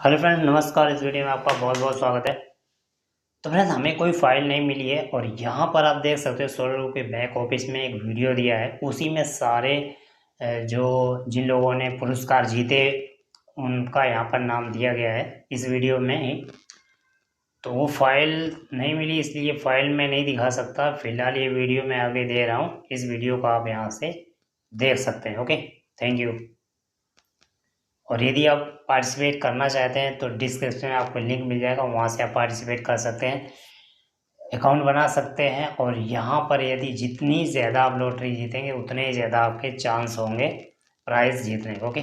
Hello friend, नमस्कार। इस video में आपका बहुत बहुत स्वागत है। तो फ्रेंड्स, हमें कोई फाइल नहीं मिली है और यहाँ पर आप देख सकते हो सोलर के बैक ऑफिस में एक वीडियो दिया है। उसी में सारे जिन लोगों ने पुरस्कार जीते उनका यहाँ पर नाम दिया गया है इस वीडियो में ही। तो वो फाइल नहीं मिली, इसलिए फाइल में नहीं दिखा सकता। फिलहाल ये वीडियो मैं आगे दे रहा हूँ, इस वीडियो को आप यहाँ से देख सकते हैं। Okay, thank you. और यदि आप पार्टिसिपेट करना चाहते हैं तो डिस्क्रिप्शन में आपको लिंक मिल जाएगा, वहाँ से आप पार्टिसिपेट कर सकते हैं, अकाउंट बना सकते हैं। और यहाँ पर यदि जितनी ज़्यादा आप लॉटरी जीतेंगे उतने ही ज़्यादा आपके चांस होंगे प्राइज़ जीतने के। ओके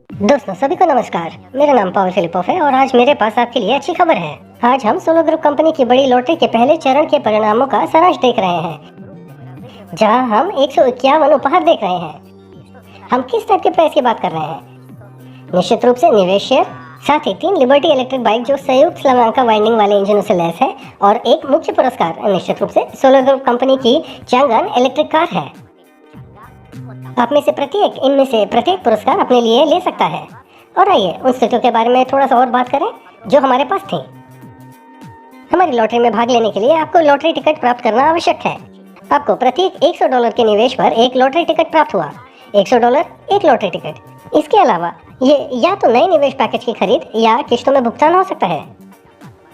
दोस्तों, सभी को नमस्कार। मेरा नाम पावर फिलिपोफ है और आज मेरे पास आपके लिए अच्छी खबर है। आज हम सोलो ग्रुप कंपनी की बड़ी लॉटरी के पहले चरण के परिणामों का सारांश देख रहे हैं, जहां हम 151 उपहार देख रहे हैं। हम किस टाइप के प्राइस की बात कर रहे हैं? निश्चित रूप से निवेश शेयर, साथ ही 3 लिबर्टी इलेक्ट्रिक बाइक जो संयुक्त श्रृंखला वाइंडिंग वाले इंजनों से लैस है, और एक मुख्य पुरस्कार निश्चित रूप से सोलो ग्रुप कंपनी की चंगन इलेक्ट्रिक कार है। आप में से प्रत्येक इनमें से प्रत्येक पुरस्कार अपने लिए ले सकता है। और आइए उन स्थितियों के बारे में थोड़ा सा और बात करें जो हमारे पास थी। हमारी लॉटरी में भाग लेने के लिए आपको लॉटरी टिकट प्राप्त करना आवश्यक है। आपको प्रत्येक $100 के निवेश पर एक लॉटरी टिकट प्राप्त हुआ। $100 एक लॉटरी टिकट। इसके अलावा ये या तो नए निवेश पैकेज की खरीद या किश्तों में भुगतान हो सकता है।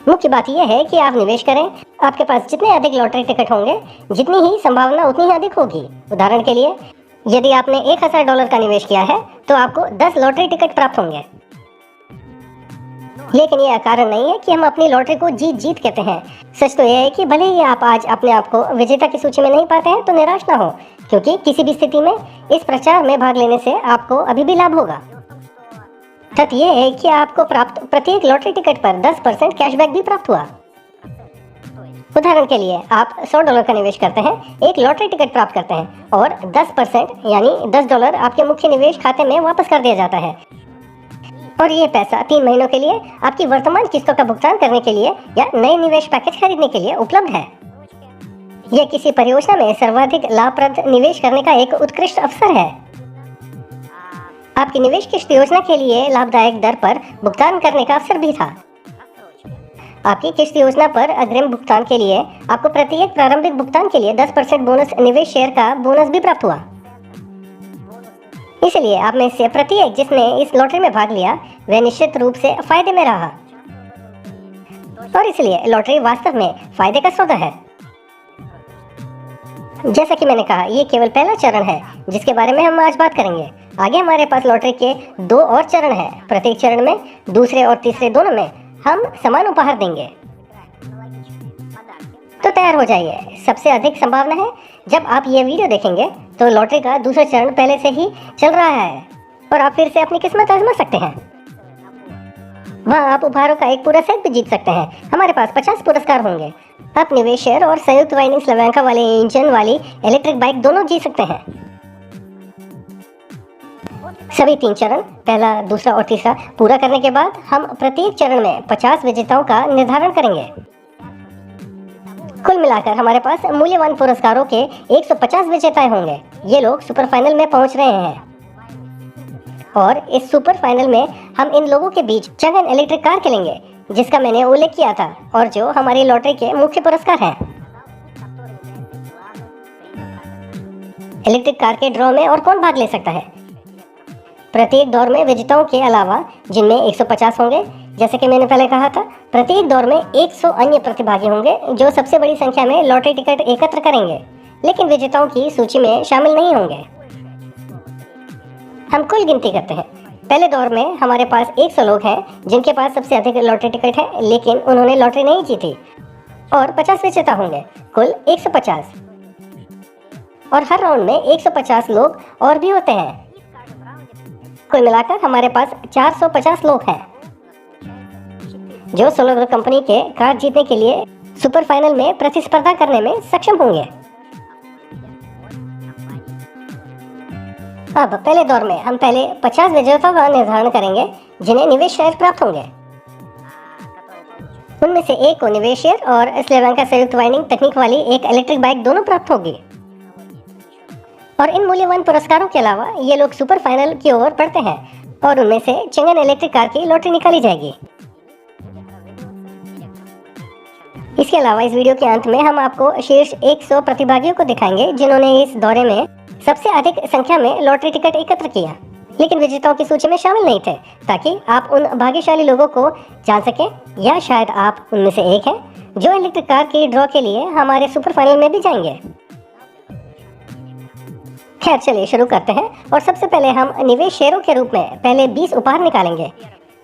मुख्य बात यह है कि आप निवेश करें, आपके पास जितने अधिक लॉटरी टिकट होंगे, जितनी ही संभावना उतनी ही अधिक होगी। उदाहरण के लिए, यदि आपने $1000 का निवेश किया है तो आपको 10 लॉटरी टिकट प्राप्त होंगे। लेकिन यह कारण नहीं है कि हम अपनी लॉटरी को जीत कहते हैं। सच तो यह है कि भले ही आप आज अपने आप को विजेता की सूची में नहीं पाते हैं तो निराश ना हो, क्योंकि किसी भी स्थिति में इस प्रचार में भाग लेने से आपको अभी भी लाभ होगा। तथ्य यह है कि आपको प्राप्त प्रत्येक लॉटरी टिकट पर 10% कैशबैक भी प्राप्त हुआ। उदाहरण के लिए, आप $100 का निवेश करते हैं, एक लॉटरी टिकट प्राप्त करते हैं और 10% यानी $10 आपके मुख्य निवेश खाते में वापस कर दिया जाता है। और ये पैसा 3 महीनों के लिए आपकी वर्तमान किस्तों का भुगतान करने के लिए या नए निवेश पैकेज खरीदने के लिए उपलब्ध है। यह किसी परियोजना में सर्वाधिक लाभप्रद निवेश करने का एक उत्कृष्ट अवसर है। आपकी निवेश किस्त योजना के लिए लाभदायक दर पर भुगतान करने का अवसर भी था। आपकी किस्त योजना पर अग्रिम भुगतान के लिए आपको प्रत्येक प्रारंभिक भुगतान के लिए 10% बोनस निवेश शेयर का बोनस भी प्राप्त हुआ। इसलिए आप में से प्रत्येक जिसने इस लॉटरी में भाग लिया वह निश्चित रूप से फायदे में रहा। और इसलिए लॉटरी वास्तव में फायदे का सौदा है। जैसा कि मैंने कहा, ये केवल पहला चरण है जिसके बारे में हम आज बात करेंगे। आगे हमारे पास लॉटरी के 2 और चरण हैं। प्रत्येक चरण में दूसरे और तीसरे दोनों में हम समान उपहार देंगे। तो तैयार हो जाइए। सबसे अधिक संभावना है जब आप ये वीडियो देखेंगे तो लॉटरी का दूसरा चरण पहले से ही चल रहा है और आप फिर से अपनी किस्मत आजमा सकते हैं। वहाँ आप उपहारों का एक पूरा सेट भी जीत सकते हैं। हमारे पास 50 पुरस्कार होंगे। आप निवेश शेयर और संयुक्त वाइंडिंग श्रृंखला वाले इंजन वाली इलेक्ट्रिक बाइक दोनों जीत सकते हैं। सभी 3 चरण, पहला, दूसरा और तीसरा, पूरा करने के बाद हम प्रत्येक चरण में 50 विजेताओं का निर्धारण करेंगे। कुल मिलाकर हमारे पास मूल्यवान पुरस्कारों के 150 विजेताएं होंगे। ये लोग सुपर फाइनल में पहुंच रहे हैं और इस सुपर फाइनल में हम इन लोगों के बीच चंगन इलेक्ट्रिक कार खेलेंगे, जिसका मैंने उल्लेख किया था और जो हमारी लॉटरी के मुख्य पुरस्कार हैं। इलेक्ट्रिक कार के ड्रॉ में और कौन भाग ले सकता है? प्रत्येक दौर में विजेताओं के अलावा, जिनमें 150 होंगे, जैसे कि मैंने पहले कहा था, प्रत्येक दौर में 100 अन्य प्रतिभागी होंगे जो सबसे बड़ी संख्या में लॉटरी टिकट एकत्र करेंगे, लेकिन विजेताओं की सूची में शामिल नहीं होंगे। हम कुल गिनती करते हैं। पहले दौर में हमारे पास 100 लोग हैं जिनके पास सबसे अधिक लॉटरी टिकट है, लेकिन उन्होंने लॉटरी नहीं जीती, और 50 विजेता होंगे, कुल 150। और हर राउंड में 150 लोग और भी होते हैं। कुल मिलाकर हमारे पास 450 लोग हैं जो सोलो ग्रुप कंपनी के कार जीतने के लिए सुपर फाइनल में प्रतिस्पर्धा करने में सक्षम होंगे। अब पहले दौर में हम पहले 50 विजेताओं का निर्धारण करेंगे जिन्हें निवेश शेयर प्राप्त होंगे। उनमें से एक को निवेश शेयर और श्रीलंका संयुक्त वाइंडिंग तकनीक वाली एक इलेक्ट्रिक बाइक दोनों प्राप्त होगी। और इन मूल्यवान पुरस्कारों के अलावा ये लोग सुपर फाइनल की ओर बढ़ते हैं और उनमें से चंगन इलेक्ट्रिक कार की लॉटरी निकाली जाएगी। इसके अलावा इस वीडियो के अंत में हम आपको शीर्ष 100 प्रतिभागियों को दिखाएंगे जिन्होंने इस दौरे में सबसे अधिक संख्या में लॉटरी टिकट एकत्र किया, लेकिन विजेताओं की सूची में शामिल नहीं थे, ताकि आप उन भाग्यशाली लोगों को जान सकें, या शायद आप उनमें से एक हैं जो इलेक्ट्रिक कार की ड्रॉ के लिए हमारे सुपर फाइनल में भी जाएंगे। खैर चलिए शुरू करते हैं, और सबसे पहले हम निवेश शेयरों के रूप में पहले 20 उपहार निकालेंगे।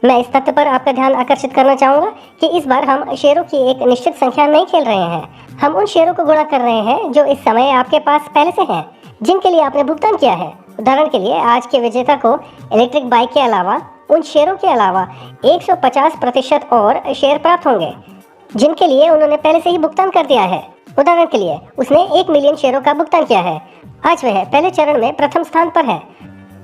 मैं इस तथ्य पर आपका ध्यान आकर्षित करना चाहूँगा कि इस बार हम शेयरों की एक निश्चित संख्या नहीं खेल रहे हैं, हम उन शेयरों को गुणा कर रहे हैं जो इस समय आपके पास पहले से हैं, जिनके लिए आपने भुगतान किया है। उदाहरण के लिए आज के विजेता को इलेक्ट्रिक बाइक के अलावा उन शेयरों के अलावा 150% और शेयर प्राप्त होंगे जिनके लिए उन्होंने पहले से ही भुगतान कर दिया है। उदाहरण के लिए उसने 1 मिलियन शेयरों का भुगतान किया है, आज वह पहले चरण में प्रथम स्थान पर है,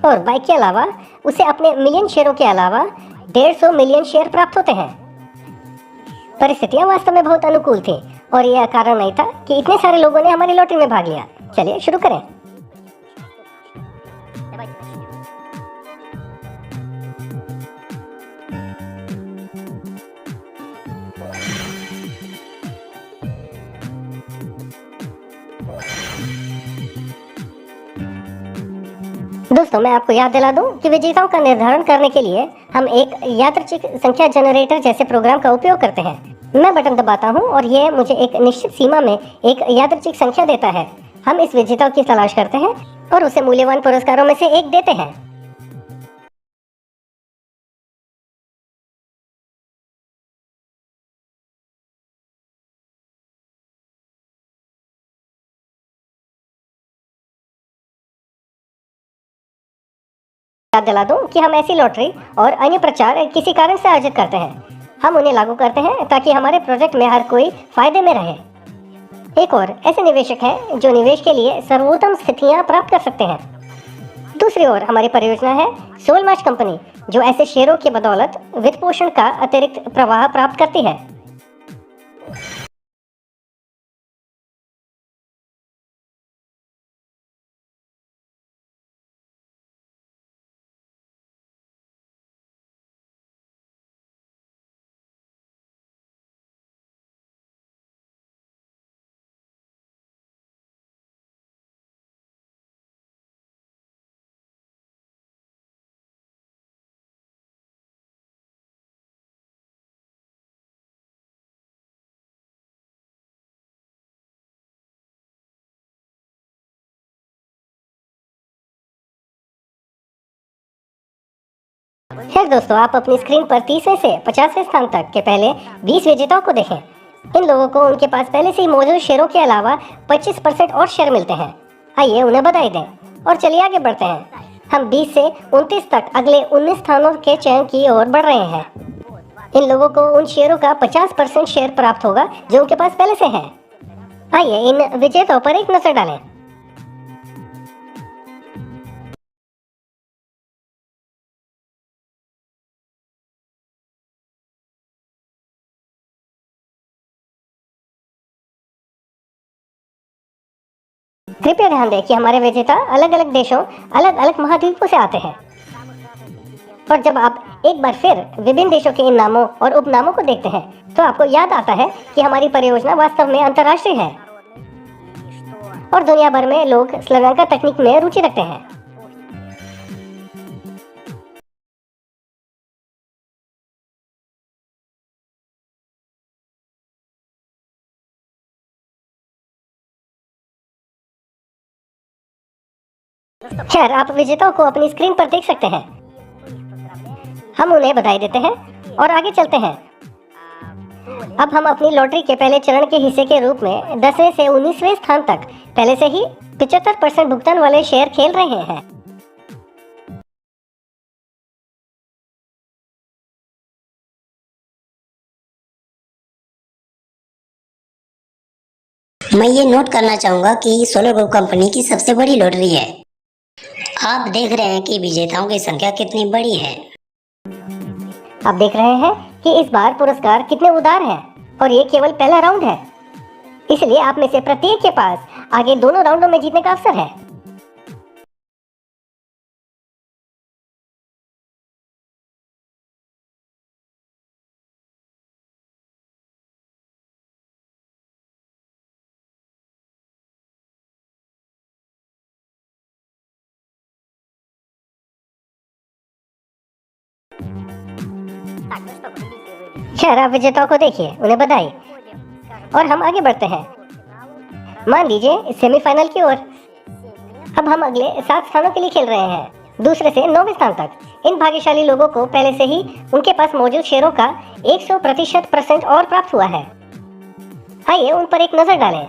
और बाइक के अलावा उसे अपने मिलियन शेयरों के अलावा 150 मिलियन शेयर प्राप्त होते हैं। परिस्थितियां वास्तव में बहुत अनुकूल थी, और यह कारण नहीं था कि इतने सारे लोगों ने हमारी लॉटरी में भाग लिया। चलिए शुरू करें। दोस्तों मैं आपको याद दिला दूं कि विजेताओं का निर्धारण करने के लिए हम एक यादृच्छिक संख्या जनरेटर जैसे प्रोग्राम का उपयोग करते हैं। मैं बटन दबाता हूं और यह मुझे एक निश्चित सीमा में एक यादृच्छिक संख्या देता है। हम इस विजेता की तलाश करते हैं और उसे मूल्यवान पुरस्कारों में से एक देते हैं। याद दिला दूं कि हम ऐसी लॉटरी और अन्य प्रचार किसी कारण से आयोजित करते हैं। हम उन्हें लागू करते हैं ताकि हमारे प्रोजेक्ट में हर कोई फायदे में रहे। एक और ऐसे निवेशक हैं जो निवेश के लिए सर्वोत्तम स्थितियां प्राप्त कर सकते हैं। दूसरी ओर हमारी परियोजना है सोलमार्च कंपनी, जो ऐसे शेयरों की बदौलत वित्त पोषण का अतिरिक्त प्रवाह प्राप्त करती है। खैर दोस्तों, आप अपनी स्क्रीन पर 30वें से 50वें स्थान तक के पहले 20 विजेताओं को देखें। इन लोगों को उनके पास पहले से ही मौजूद शेयरों के अलावा 25% और शेयर मिलते हैं। आइए उन्हें बधाई दें और चलिए आगे बढ़ते हैं। हम 20 से 29 तक अगले 19 स्थानों के चयन की ओर बढ़ रहे हैं। इन लोगों को उन शेयरों का 50% शेयर प्राप्त होगा जो उनके पास पहले से है। आइए इन विजेताओं पर एक नजर डालें। कृपया ध्यान दें कि हमारे विजेता अलग अलग देशों, अलग अलग महाद्वीपों से आते हैं, और जब आप एक बार फिर विभिन्न देशों के इन नामों और उपनामों को देखते हैं तो आपको याद आता है कि हमारी परियोजना वास्तव में अंतर्राष्ट्रीय है और दुनिया भर में लोग श्रीलंका तकनीक में रुचि रखते हैं। खैर, आप विजेताओं को अपनी स्क्रीन पर देख सकते हैं। हम उन्हें बधाई देते हैं और आगे चलते हैं। अब हम अपनी लॉटरी के पहले चरण के हिस्से के रूप में 10वें से 19वें स्थान तक पहले से ही 75% भुगतान वाले शेयर खेल रहे हैं। मैं ये नोट करना चाहूँगा कि सोलो ग्रुप कंपनी की सबसे बड़ी लॉटरी है। आप देख रहे हैं कि विजेताओं की संख्या कितनी बड़ी है। आप देख रहे हैं कि इस बार पुरस्कार कितने उदार हैं, और ये केवल पहला राउंड है, इसलिए आप में से प्रत्येक के पास आगे दोनों राउंडों में जीतने का अवसर है। खैर, आप विजेताओं को देखिए, उन्हें बधाई। और हम आगे बढ़ते हैं, मान लीजिए सेमीफाइनल की ओर। अब हम अगले 7 स्थानों के लिए खेल रहे हैं, दूसरे से 9वें स्थान तक। इन भाग्यशाली लोगों को पहले से ही उनके पास मौजूद शेयरों का 100% और प्राप्त हुआ है। आइए उन पर एक नजर डालें।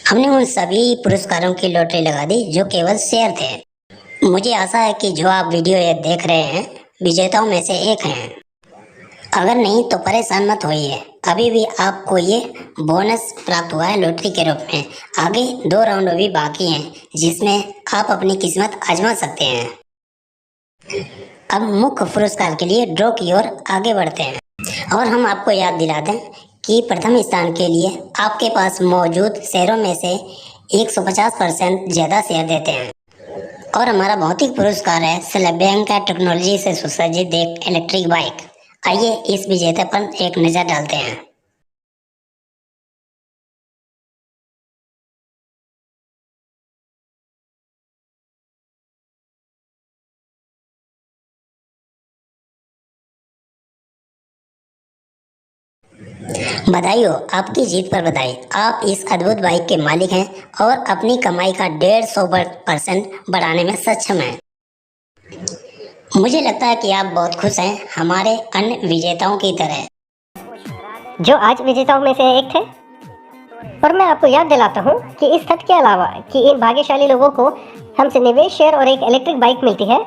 हमने उन सभी पुरस्कारों की लॉटरी लगा दी जो केवल शेयर थे। मुझे आशा है कि जो आप वीडियो ये देख रहे हैं विजेताओं में से एक हैं। अगर नहीं तो परेशान मत होइए, अभी भी आपको ये बोनस प्राप्त हुआ है लॉटरी के रूप में। आगे 2 राउंड भी बाकी हैं जिसमें आप अपनी किस्मत आजमा सकते हैं। अब मुख्य पुरस्कार के लिए ड्रॉ की ओर आगे बढ़ते हैं और हम आपको याद दिला दें कि प्रथम स्थान के लिए आपके पास मौजूद शेयरों में से 150% ज़्यादा शेयर देते हैं। और हमारा भौतिक पुरस्कार है स्लैब का टेक्नोलॉजी से सुसज्जित एक इलेक्ट्रिक बाइक। आइए इस विजेता पर एक नज़र डालते हैं। बधाई हो, आपकी जीत पर बधाई। आप इस अद्भुत बाइक के मालिक हैं और अपनी कमाई का 150% बढ़ाने में सक्षम हैं। मुझे लगता है कि आप बहुत खुश हैं, हमारे अन्य विजेताओं की तरह। जो आज विजेताओं में से एक थे। और मैं आपको याद दिलाता हूँ कि इस तथ्य के अलावा कि इन भाग्यशाली लोगों को हमसे निवेश शेयर और एक इलेक्ट्रिक बाइक मिलती है,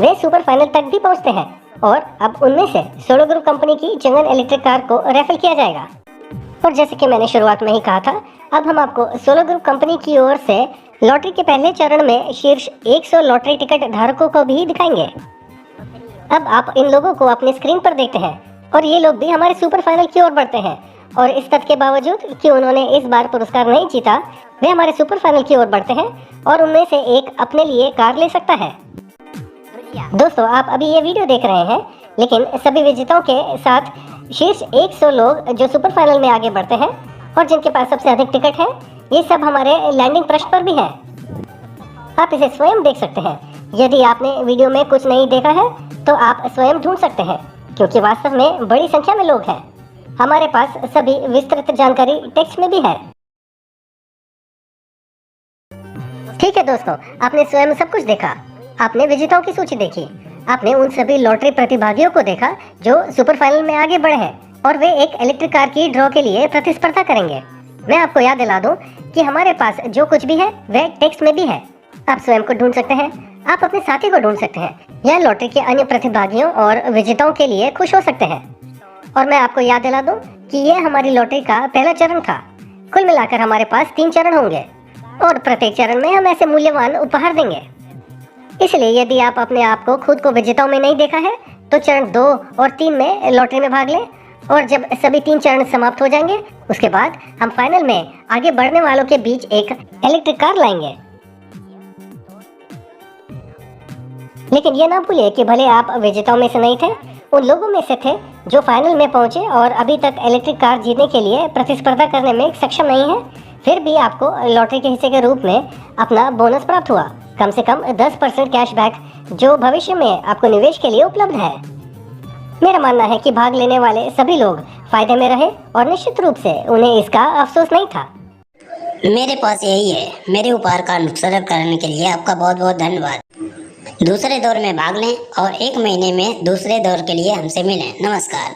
वे सुपर फाइनल तक भी पहुँचते हैं। और अब उनमें से सोलो ग्रुप कंपनी की जंगन इलेक्ट्रिक कार को रेफर किया जाएगा। और जैसे कि मैंने शुरुआत में ही कहा था, अब हम आपको सोलो ग्रुप कंपनी की ओर से लॉटरी के पहले चरण में शीर्ष 100 लॉटरी टिकट धारकों को भी दिखाएंगे। अब आप इन लोगों को अपनी स्क्रीन पर देखते हैं और ये लोग भी हमारे सुपर फाइनल की ओर बढ़ते हैं। और इस तथ्य के बावजूद कि उन्होंने इस बार पुरस्कार नहीं जीता, वे हमारे सुपर फाइनल की ओर बढ़ते हैं और उनमें से एक अपने लिए कार ले सकता है। दोस्तों, आप अभी ये वीडियो देख रहे हैं, लेकिन सभी विजेताओं के साथ शीर्ष 100 लोग जो सुपर फाइनल में आगे बढ़ते हैं और जिनके पास सबसे अधिक टिकट है, ये सब हमारे लैंडिंग पृष्ठ पर भी हैं। आप इसे स्वयं देख सकते हैं। यदि आपने वीडियो में कुछ नहीं देखा है तो आप स्वयं ढूंढ सकते हैं, क्योंकि वास्तव में बड़ी संख्या में लोग हैं। हमारे पास सभी विस्तृत जानकारी टेक्स्ट में भी है। ठीक है दोस्तों, आपने स्वयं सब कुछ देखा। आपने विजेताओं की सूची देखी, आपने उन सभी लॉटरी प्रतिभागियों को देखा जो सुपर फाइनल में आगे बढ़े हैं और वे एक इलेक्ट्रिक कार की ड्रॉ के लिए प्रतिस्पर्धा करेंगे। मैं आपको याद दिला दूं कि हमारे पास जो कुछ भी है वह टेक्स्ट में भी है। आप स्वयं को ढूंढ सकते हैं, आप अपने साथी को ढूंढ सकते हैं या लॉटरी के अन्य प्रतिभागियों और विजेताओं के लिए खुश हो सकते हैं। और मैं आपको याद दिला दूं कि ये हमारी लॉटरी का पहला चरण था। कुल मिलाकर हमारे पास 3 चरण होंगे और प्रत्येक चरण में हम ऐसे मूल्यवान उपहार देंगे। इसलिए यदि आप अपने आप को खुद को विजेताओं में नहीं देखा है तो चरण 2 और 3 में लॉटरी में भाग लें। और जब सभी 3 चरण समाप्त हो जाएंगे, उसके बाद हम फाइनल में आगे बढ़ने वालों के बीच एक इलेक्ट्रिक कार लाएंगे। लेकिन ये ना भूलिए कि भले आप विजेताओं में से नहीं थे, उन लोगों में से थे जो फाइनल में पहुंचे और अभी तक इलेक्ट्रिक कार जीतने के लिए प्रतिस्पर्धा करने में सक्षम नहीं है। फिर भी आपको लॉटरी के हिस्से के रूप में अपना बोनस प्राप्त हुआ, कम से कम 10% कैशबैक, जो भविष्य में आपको निवेश के लिए उपलब्ध है। मेरा मानना है कि भाग लेने वाले सभी लोग फायदे में रहे और निश्चित रूप से उन्हें इसका अफसोस नहीं था। मेरे पास यही है। मेरे उपहार का अनुसरण करने के लिए आपका बहुत बहुत धन्यवाद। दूसरे दौर में भाग लें और 1 महीने में दूसरे दौर के लिए हमसे मिलें। नमस्कार।